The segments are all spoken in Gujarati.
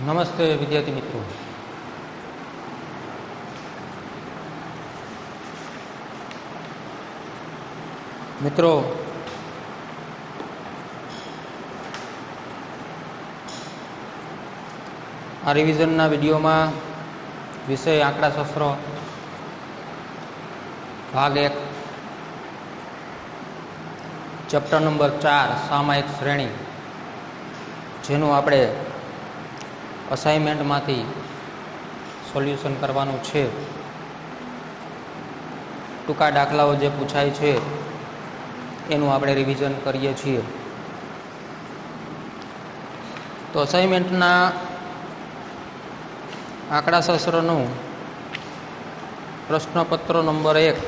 નમસ્તે વિદ્યાર્થી મિત્રો આ રિવિઝનના વિડીયોમાં વિષય આંકડાશાસ્ત્ર ભાગ 1 ચેપ્ટર નંબર 4 સામાયિક શ્રેણી, જેનું આપણે અસાઇનમેન્ટમાંથી સોલ્યુશન કરવાનું છે. ટૂંકા દાખલાઓ જે પૂછાય છે એનું આપણે રિવિઝન કરીએ છીએ. તો અસાઇનમેન્ટના આંકડાશાસ્ત્રનું પ્રશ્નપત્ર નંબર 1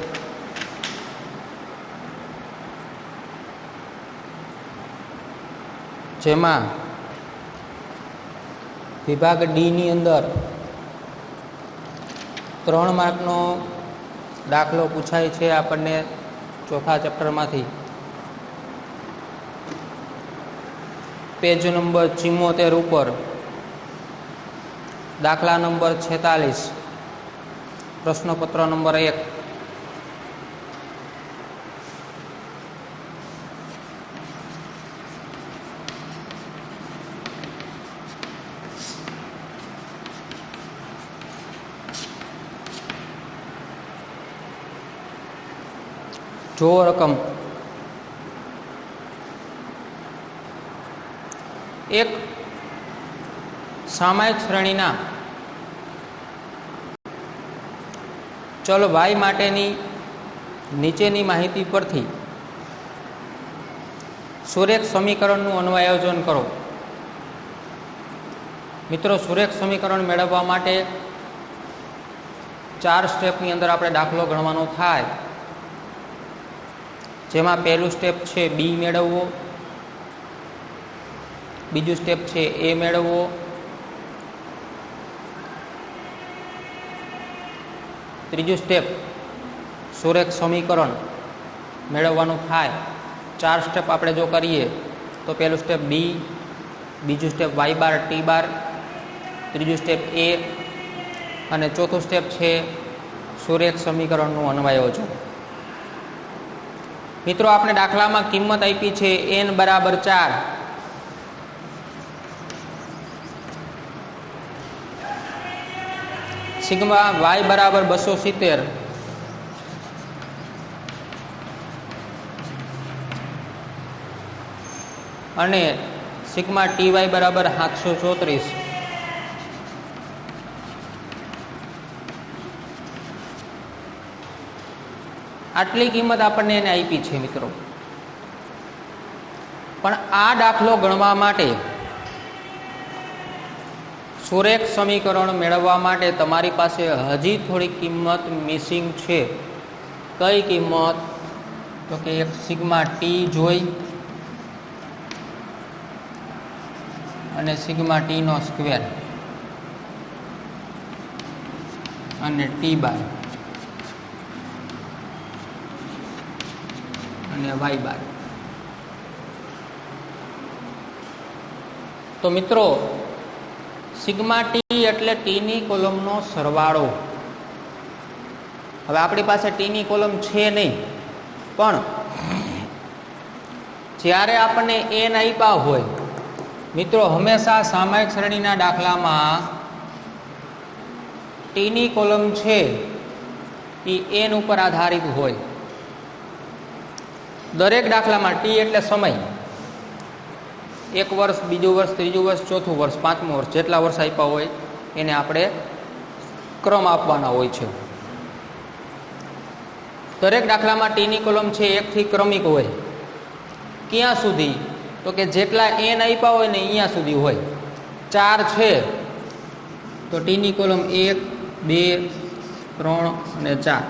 જેમાં વિભાગ ડી ની અંદર 3 માર્કનો દાખલો પૂછાય છે આપણને ચોથા ચેપ્ટરમાંથી. પેજ નંબર 74 ઉપર દાખલા નંબર 46 પ્રશ્નપત્ર નંબર 1. જો રકમ એક સામાયિક શ્રેણીના ચલ y માટેની નીચેની માહિતી પરથી સુરેખ સમીકરણનું અન્વયાયોજન કરો. મિત્રો, સુરેખ સમીકરણ મેળવવા માટે 4 સ્ટેપની અંદર આપણે દાખલો ગણવાનો થાય, જેમાં પહેલું સ્ટેપ છે બી મેળવવો, બીજું સ્ટેપ છે એ મેળવવો, ત્રીજું સ્ટેપ સુરેખ સમીકરણ મેળવવાનું થાય. 4 સ્ટેપ આપણે જો કરીએ તો પહેલું સ્ટેપ બી, બીજું સ્ટેપ વાય બાર ટી બાર, ત્રીજું સ્ટેપ એ અને ચોથું સ્ટેપ છે સુરેખ સમીકરણનું અન્વયાયોજન. મિત્રો, આપણે દાખલામાં કિંમત આપી છે n બરાબર 4. સિગ્મા y બરાબર 270 અને સિગ્મા ty બરાબર 734. આટલી કિંમત આપણને એને આપી છે મિત્રો. પણ આ દાખલો ગણવા માટે, સુરેખ સમીકરણ મેળવવા માટે તમારી પાસે હજી થોડી કિંમત મિસિંગ છે. કઈ કિંમત? તો કે એક સિગ્મા ટી જોઈ અને સિગ્મા ટી નો સ્ક્વેર અને ટી બાર અને વાય બાર. તો મિત્રો, સિગ્મા ટી એટલે ટીની કોલમનો સરવાળો. હવે આપણી પાસે ટીની કોલમ છે નહીં, પણ જ્યારે આપણને એન આપ્યા હોય, મિત્રો હંમેશા સામાયિક શ્રેણીના દાખલામાં ટીની કોલમ છે એ એન ઉપર આધારિત હોય. દરેક દાખલામાં ટી એટલે સમય, 1 વર્ષ, 2જું વર્ષ, 3જું વર્ષ, 4થું વર્ષ, 5મું વર્ષ, જેટલા વર્ષ આપ્યા હોય એને આપણે ક્રમ આપવાના હોય છે. દરેક દાખલામાં ટીની કોલમ છે 1 થી ક્રમિક હોય. ક્યાં સુધી? તો કે જેટલા એન આપ્યા હોય ને અહીંયા સુધી હોય. 4 છે તો ટીની કોલમ 1, 2, 3 અને 4.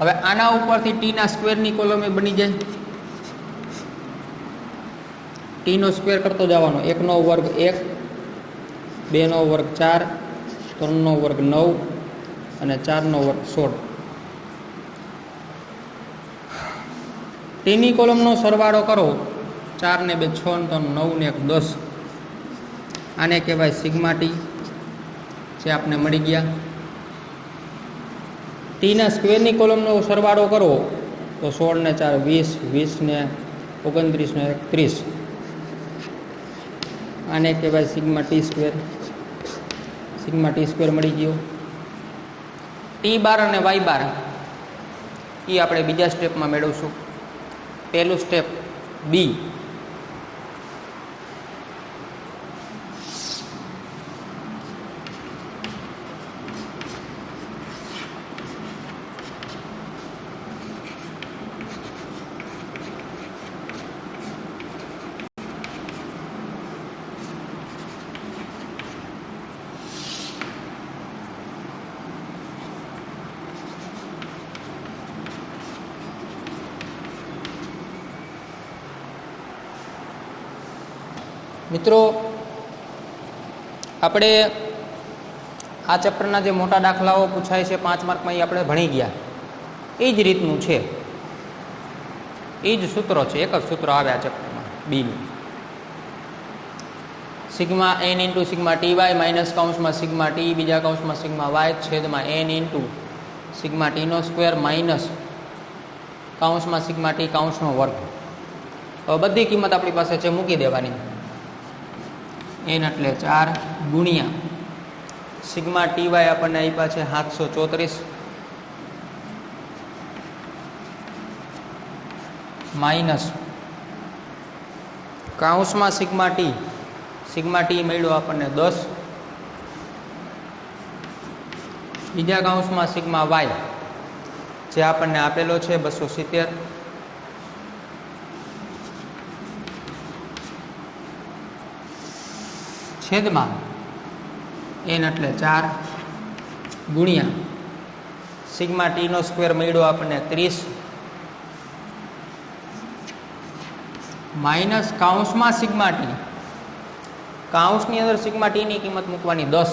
હવે આના ઉપરથી ટીના સ્ક્વેરની કોલમ એ બની જાય. ટીનો સ્ક્વેર કરતો જવાનો. 1 નો વર્ગ 1, 2 નો વર્ગ 4, 3 નો વર્ગ 9 અને 4 નો વર્ગ 16. ટીની કોલમનો સરવાળો કરો, 4 ને 2 6 ને 3 9 ને 1 10. આને કહેવાય સિગ્મા ટી, જે આપને મળી ગયા. ટીના સ્ક્વેરની કોલમનો સરવાળો કરો તો 16 ને 4 20, 20 ને 29 ને 30. આને કહેવાય sigma T square. Sigma T square મળી ગયો. ટી બાર અને વાય બાર એ આપણે બીજા સ્ટેપમાં મેળવશું. પહેલું સ્ટેપ બી. મિત્રો, આપણે આ ચેપ્ટરના જે મોટા દાખલાઓ પૂછાય છે 5 માર્કમાં એ આપણે ભણી ગયા. એ જ રીતનું છે, એ જ સૂત્રો છે, એક જ સૂત્ર આવે આ ચેપ્ટરમાં બીનું. Sigma n into sigma t y minus કૌંસમાં સિગ્મા ટી બીજા કૌંસમાં સિગ્મા વાય છેદમાં એન ઇન્ટુ સિગ્મા ટીનો સ્ક્વેર માઇનસ કૌંસમાં સિગ્મા ટી કૌંસનો વર્ગ. હવે બધી કિંમત આપણી પાસે છે મૂકી દેવાની. એન એટલે 4 ગુણ્યા સિગ્મા ટી વાય આપણને આપ્યા છે 734 માઇનસ કૌંસમાં સિગ્મા ટી મળ્યો આપણને 10 બીજા કૌંસમાં સિગ્મા વાય જે આપણને આપેલો છે 270 છેદમાં એન એટલે 4 ગુણ્યા સિગ્મા ટીનો સ્ક્વેર મળ્યો આપણને 30 માઇનસ કૌંસમાં સિગ્મા ટી, કૌંસની અંદર સિગ્મા ટીની કિંમત મૂકવાની 10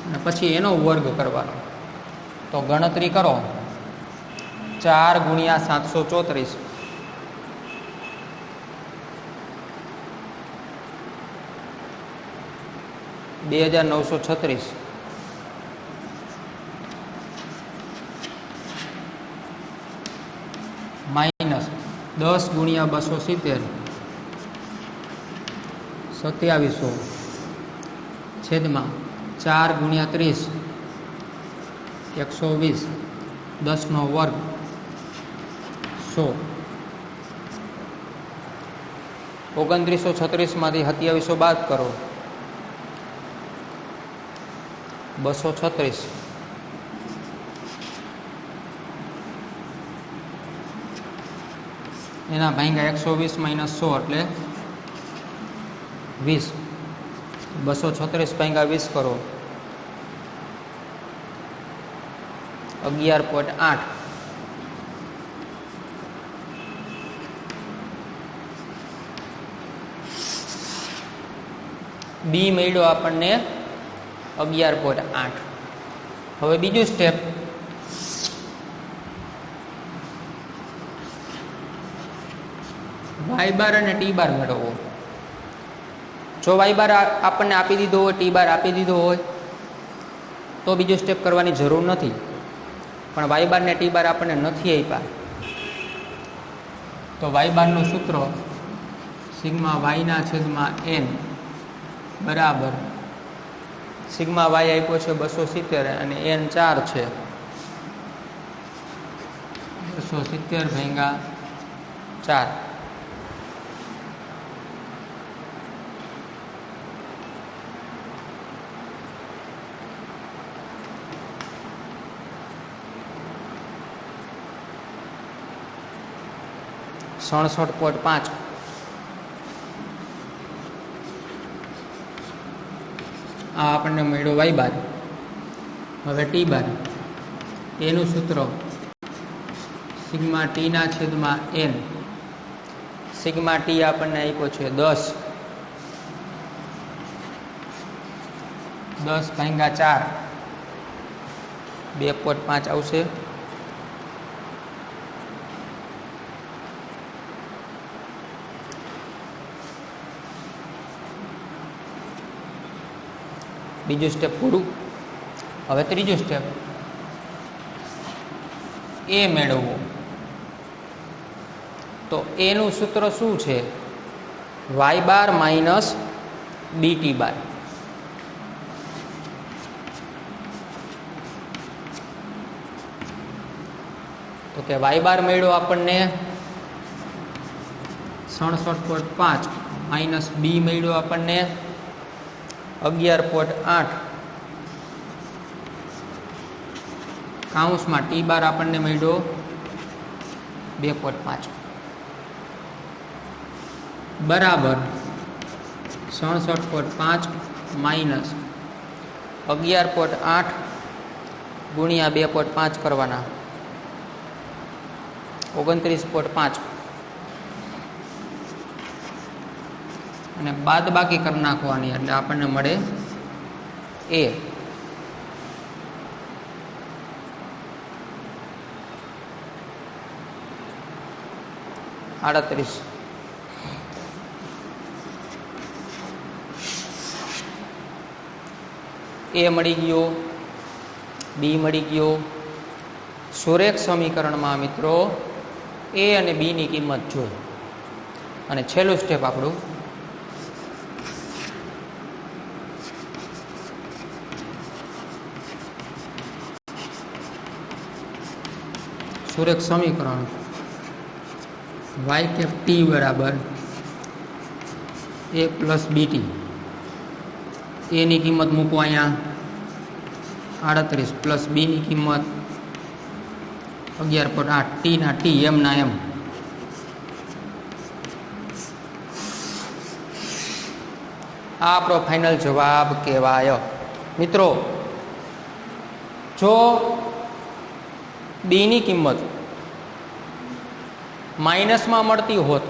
અને પછી એનો વર્ગ કરવાનો. તો ગણતરી કરો 4 ગુણ્યા 734 2936 માઇનસ 10 ગુણ્યા 270 2700 છેદમાં 4 ગુણ્યા 30 120 10નો વર્ગ 100 2936 માંથી 2700 બાદ કરો 236 એના ભાગ્યા 120 માઇનસ 100 એટલે 20. 236 ભાગ્યા 20 કરો 11.8. બી મળ્યો આપણને 11.8. હવે બીજું સ્ટેપ, વાય બાર અને ટી બાર મેળવવો. જો વાય બાર આપણને આપી દીધો હોય, ટી બાર આપી દીધો હોય તો બીજું સ્ટેપ કરવાની જરૂર નથી. પણ વાય બાર ને ટી બાર આપણને નથી આપ્યા તો વાય બારનું સૂત્ર સિગ્મા વાયના છેદમાં એન બરાબર સિગ્મા વાય આપ્યો છે 270 અને એન 4 છે 270 ભાગ્યા 4. $67.5. આ આપણને મળ્યો વાય બાર. હવે ટી બાર એનું સૂત્ર સિગ્મા ટીના છેદમાં એન. સિગ્મા ટી આપણને આપ્યો છે 10 ભાગ્યા 4 2.5 આવશે. બીજું સ્ટેપ પૂરું. હવે ત્રીજું સ્ટેપ એ મેળવવું. તો એનું સૂત્ર શું છે? વાય બાર માઇનસ બીટી બાર. તો કે વાય બાર મળ્યો આપણને 67.5 માઇનસ બી મળ્યો આપણને 11.8 કાઉન્સમાં ટી બાર આપણને મળ્યો 2.5 બરાબર 67.5 માઇનસ 11.8 ગુણ્યા 2.5 કરવાના 29.5 અને બાદ બાકી કરી નાખવાની એટલે આપણને મળે એ. આડત્રીસ. એ મળી ગયો, બી મળી ગયો. સુરેખ સમીકરણમાં મિત્રો એ અને બી ની કિંમત જોઈ અને છેલ્લું સ્ટેપ આપણું સુરેખ સમીકરણ વાય કેપ ટી બરાબર એ પ્લસ બીટી. એની કિંમત મૂકો અહીંયા 38 પ્લસ બીની કિંમત 11.8 ટીના ટી એમના એમ. આ આપણો ફાઇનલ જવાબ કહેવાય. મિત્રો જો બીની કિંમત માઇનસમાં મળતી હોત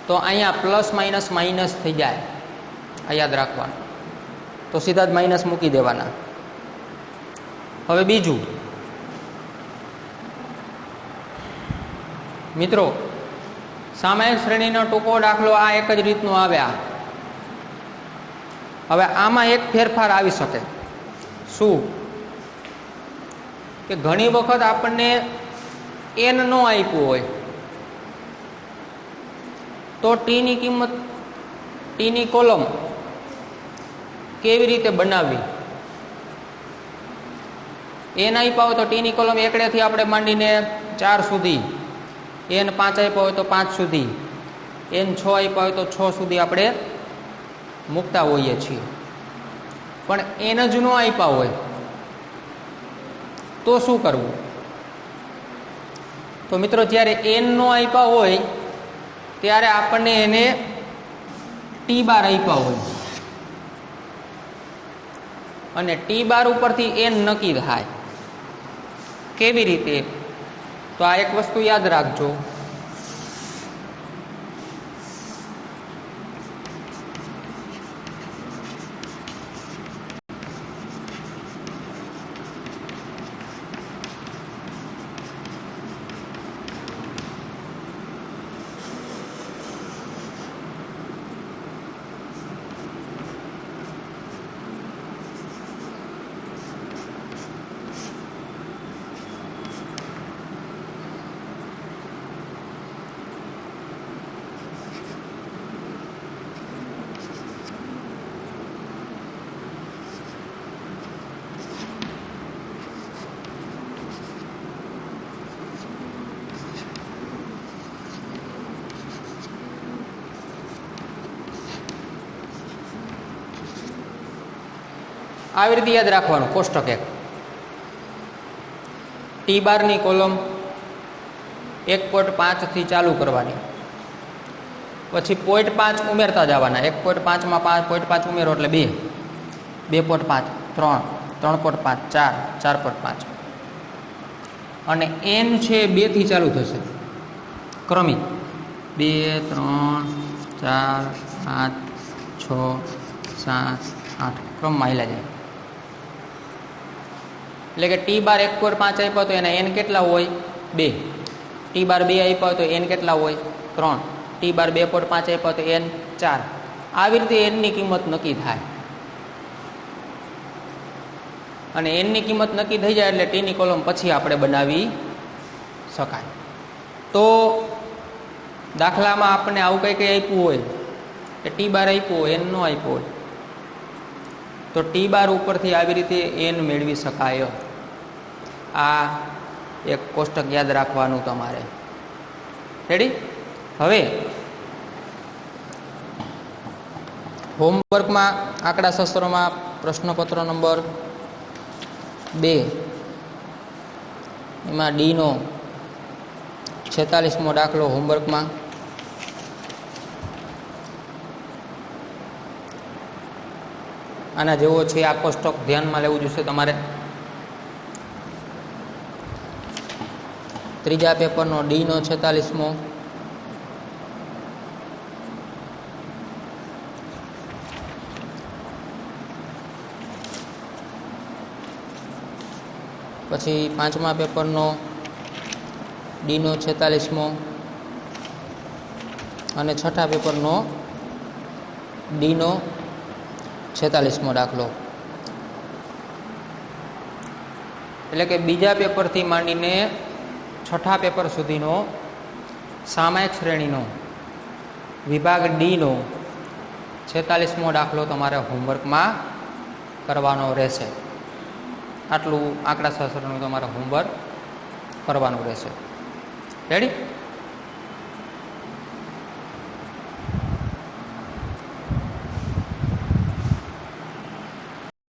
તો અહીંયા પ્લસ માઇનસ માઇનસ થઈ જાય, આ યાદ રાખવાનું. તો સીધા જ માઇનસ મૂકી દેવાના. હવે બીજું મિત્રો, સામાયિક શ્રેણીનો ટૂંકો દાખલો આ એક જ રીતનો આવ્યા. હવે આમાં એક ફેરફાર આવી શકે. શું કે ઘણી વખત આપણને એન ન આપ્યું હોય તો ટીની કિંમત, ટીની કોલમ કેવી રીતે બનાવવી. એન આપ્યા હોય તો ટીની કોલમ એકડેથી આપણે માંડીને 4 સુધી, એન 5 આપ્યા હોય તો 5 સુધી, એન 6 આપ્યા હોય તો 6 સુધી આપણે મૂકતા હોઈએ છીએ. પણ એન જ ન આપ્યા હોય તો શું કરવું? તો મિત્રો જ્યારે એન નો આપ્યા હોય ત્યારે આપણને એને ટી બાર આપ્યા હોય અને ટી બાર ઉપરથી એન નક્કી થાય. કેવી રીતે? તો આ એક વસ્તુ યાદ રાખજો. આવી રીતે યાદ રાખવાનું. કોષ્ટક એક ટી બારની કોલમ 1.5 થી ચાલુ કરવાની, પછી 0.5 ઉમેરતા જવાના. 1.5 માં 0.5 ઉમેરો એટલે 2, 2.5 3, 3.5 4, 4.5 અને એન છે 2 થી ચાલુ થશે ક્રમિક. 2 3 4 5 6 7 8 ક્રમમાં હાલ્યા જાય. એટલે કે ટી બાર 1.5 આપ્યો તો એના એન કેટલા હોય? 2. ટી બાર 2 આપ્યો તો એન કેટલા હોય? 3. ટી બાર 2.5 આપ્યો તો એન 4. આવી રીતે એનની કિંમત નક્કી થાય. અને એનની કિંમત નક્કી થઈ જાય એટલે ટીની કોલમ પછી આપણે બનાવી શકાય. તો દાખલામાં આપણને આવું કંઈ કંઈ આપ્યું હોય કે ટી બાર આપ્યું હોય, એન ન આપ્યું હોય, તો ટી બાર ઉપરથી આવી રીતે એન મેળવી શકાય. આ એક કોષ્ટક યાદ રાખવાનું તમારે. રેડી? હવે હોમવર્કમાં આંકડા શાસ્ત્રમાં પ્રશ્નપત્ર નંબર 2 એમાં ડીનો 46મો દાખલો હોમવર્કમાં આના જેવો છે. આ કોષ્ટક ધ્યાનમાં લેવું જોઈશે તમારે. ત્રીજા પેપરનો ડીનો 46મો, પછી પાંચમા પેપરનો ડીનો 46મો અને છઠ્ઠા પેપરનો ડીનો 46મો દાખલો. એટલે કે બીજા પેપરથી માંડીને છઠ્ઠા પેપર સુધીનો સામાયિક શ્રેણીનો વિભાગ ડીનો 46મો દાખલો તમારે હોમવર્કમાં કરવાનો રહેશે. આટલું આંકડાશાસ્ત્રનું તમારે હોમવર્ક કરવાનું રહેશે. રેડી?